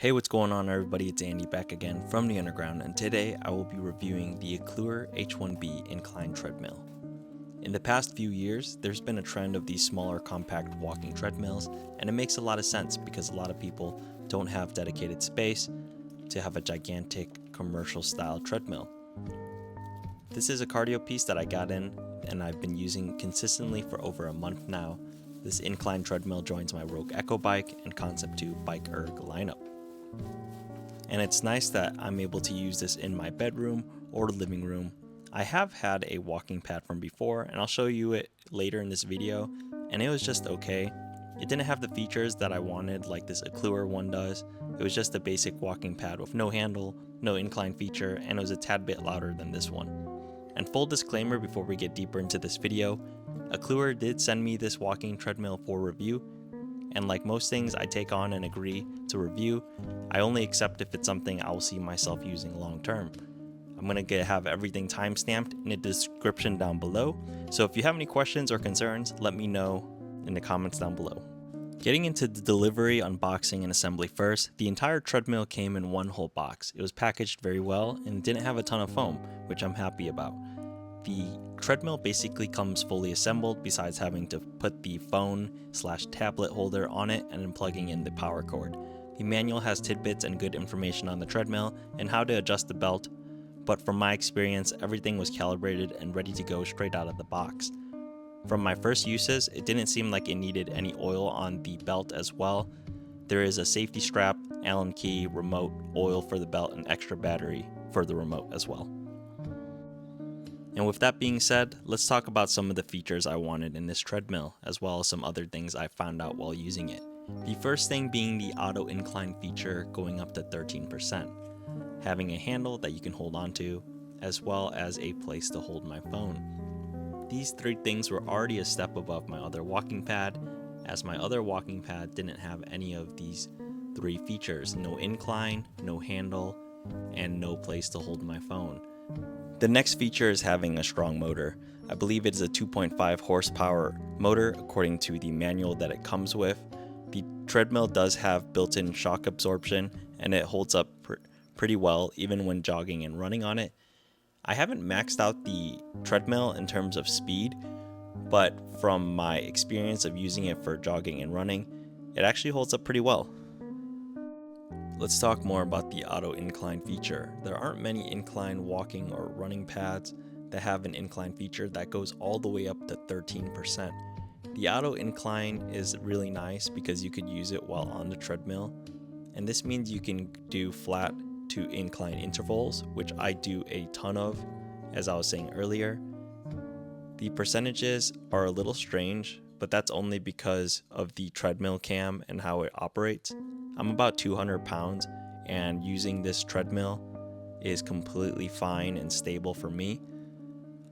Hey, what's going on everybody? It's Andy back again from the underground, and today I will be reviewing the Akluer H1-B Incline Treadmill. In the past few years, there's been a trend of these smaller compact walking treadmills, and it makes a lot of sense because a lot of people don't have dedicated space to have a gigantic commercial style treadmill. This is a cardio piece that I got in and I've been using consistently for over a month now. This incline treadmill joins my Rogue Echo bike and Concept 2 Bike Erg lineup. And it's nice that I'm able to use this in my bedroom or living room. I have had a walking pad from before, and I'll show you it later in this video, and it was just okay. It didn't have the features that I wanted like this Akluer one does. It was just a basic walking pad with no handle, no incline feature, and it was a tad bit louder than this one. And full disclaimer before we get deeper into this video, Akluer did send me this walking treadmill for review, and like most things I take on and agree to review, I only accept if it's something I will see myself using long term. I'm going to have everything timestamped in the description down below, so if you have any questions or concerns, let me know in the comments down below. Getting into the delivery, unboxing, and assembly first, the entire treadmill came in one whole box. It was packaged very well and didn't have a ton of foam, which I'm happy about. The treadmill basically comes fully assembled besides having to put the phone/tablet holder on it and then plugging in the power cord. The manual has tidbits and good information on the treadmill and how to adjust the belt, but from my experience, everything was calibrated and ready to go straight out of the box. From my first uses, it didn't seem like it needed any oil on the belt as well. There is a safety strap, Allen key, remote, oil for the belt, and extra battery for the remote as well. And with that being said, let's talk about some of the features I wanted in this treadmill, as well as some other things I found out while using it. The first thing being the auto incline feature going up to 13%, having a handle that you can hold onto, as well as a place to hold my phone. These three things were already a step above my other walking pad, as my other walking pad didn't have any of these three features: no incline, no handle, and no place to hold my phone. The next feature is having a strong motor. I believe it is a 2.5 horsepower motor according to the manual that it comes with. The treadmill does have built-in shock absorption and it holds up pretty well even when jogging and running on it. I haven't maxed out the treadmill in terms of speed, but from my experience of using it for jogging and running, it actually holds up pretty well. Let's talk more about the auto incline feature. There aren't many incline walking or running pads that have an incline feature that goes all the way up to 13%. The auto incline is really nice because you could use it while on the treadmill, and this means you can do flat to incline intervals, which I do a ton of, as I was saying earlier. The percentages are a little strange, but that's only because of the treadmill cam and how it operates. I'm about 200 pounds, and using this treadmill is completely fine and stable for me.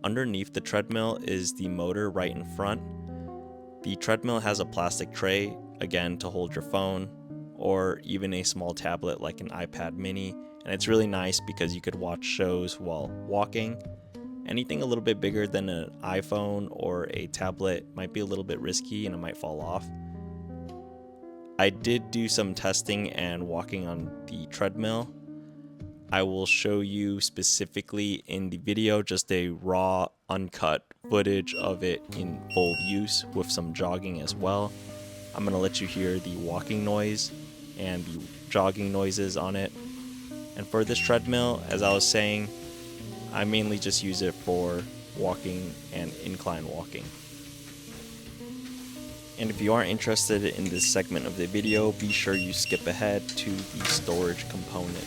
Underneath the treadmill is the motor right in front. The treadmill has a plastic tray, again, to hold your phone, or even a small tablet like an iPad mini, and it's really nice because you could watch shows while walking. Anything a little bit bigger than an iPhone or a tablet might be a little bit risky and it might fall off. I did do some testing and walking on the treadmill. I will show you specifically in the video just a raw, uncut footage of it in full use with some jogging as well. I'm going to let you hear the walking noise and the jogging noises on it. And for this treadmill, as I was saying, I mainly just use it for walking and incline walking. And if you aren't interested in this segment of the video, be sure you skip ahead to the storage component.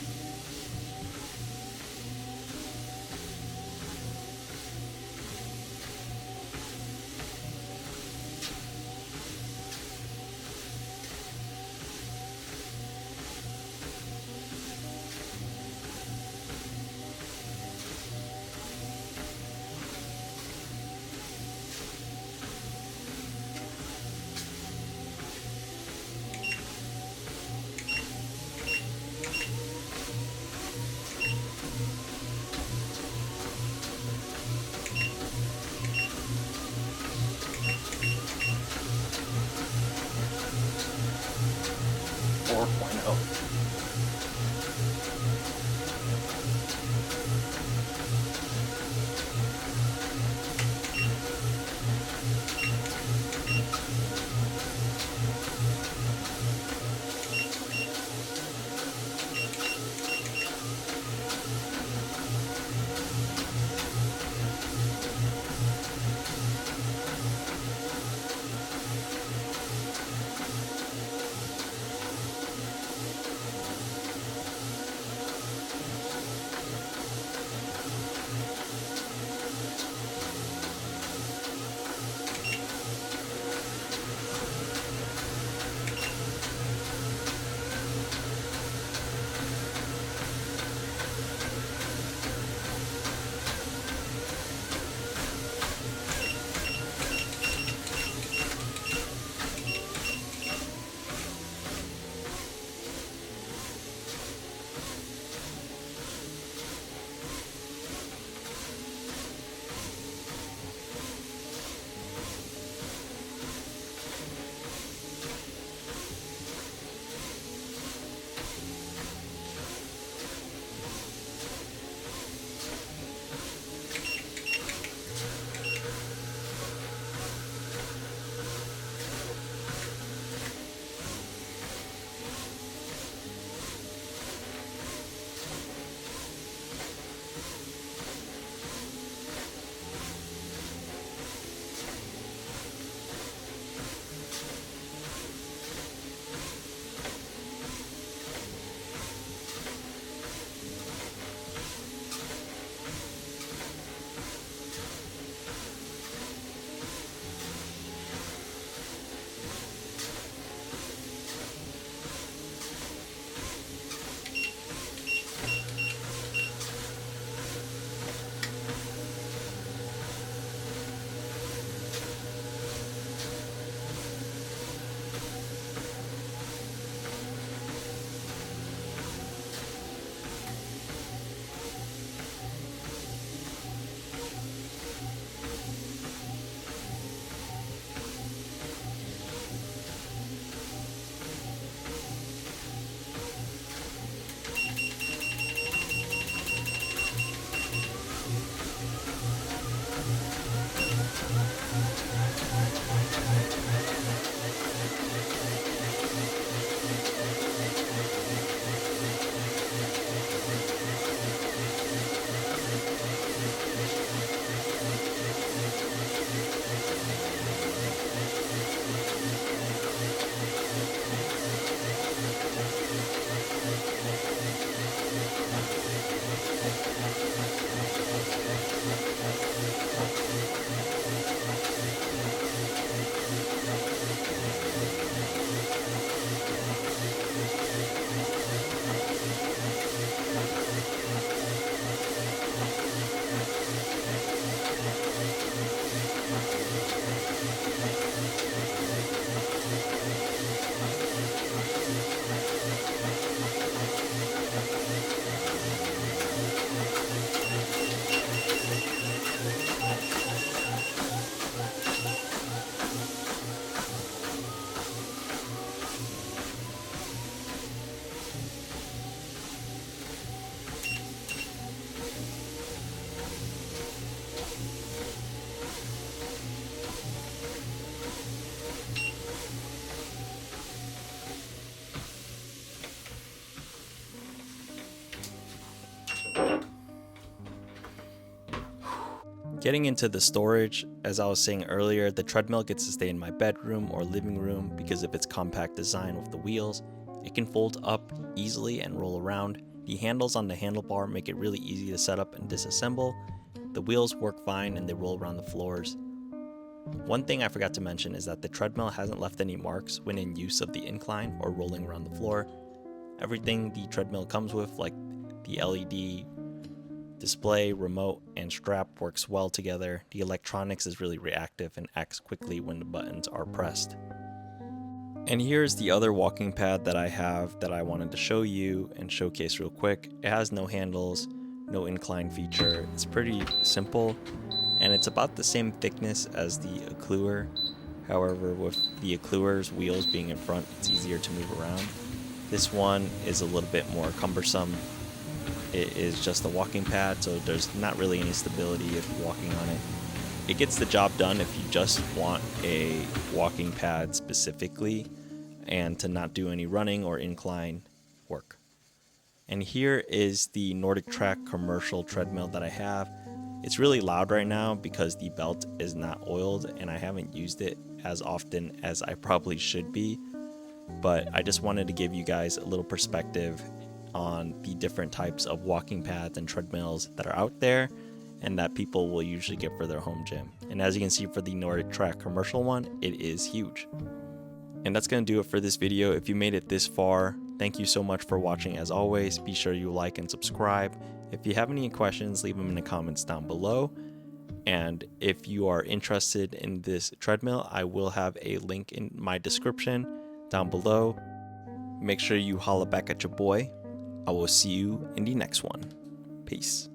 Getting into the storage, as I was saying earlier, the treadmill gets to stay in my bedroom or living room because of its compact design with the wheels. It can fold up easily and roll around. The handles on the handlebar make it really easy to set up and disassemble. The wheels work fine and they roll around the floors. One thing I forgot to mention is that the treadmill hasn't left any marks when in use of the incline or rolling around the floor. Everything the treadmill comes with, like the LED display, remote, and strap, works well together. The electronics is really reactive and acts quickly when the buttons are pressed. And here's the other walking pad that I have that I wanted to show you and showcase real quick. It has no handles, no incline feature. It's pretty simple, and it's about the same thickness as the Akluer. However, with the Akluer's wheels being in front, it's easier to move around. This one is a little bit more cumbersome. It is just a walking pad, so there's not really any stability if you're walking on it. It gets the job done if you just want a walking pad specifically and to not do any running or incline work. And here is the Nordictrack Commercial treadmill that I have. It's really loud right now because the belt is not oiled and I haven't used it as often as I probably should be. But I just wanted to give you guys a little perspective on the different types of walking pads and treadmills that are out there and that people will usually get for their home gym. And as you can see for the Nordictrack Commercial one, it is huge. And that's going to do it for this video. If you made it this far, thank you so much for watching. As always, be sure you like and subscribe. If you have any questions, leave them in the comments down below. And if you are interested in this treadmill, I will have a link in my description down below. Make sure you holla back at your boy. I will see you in the next one. Peace.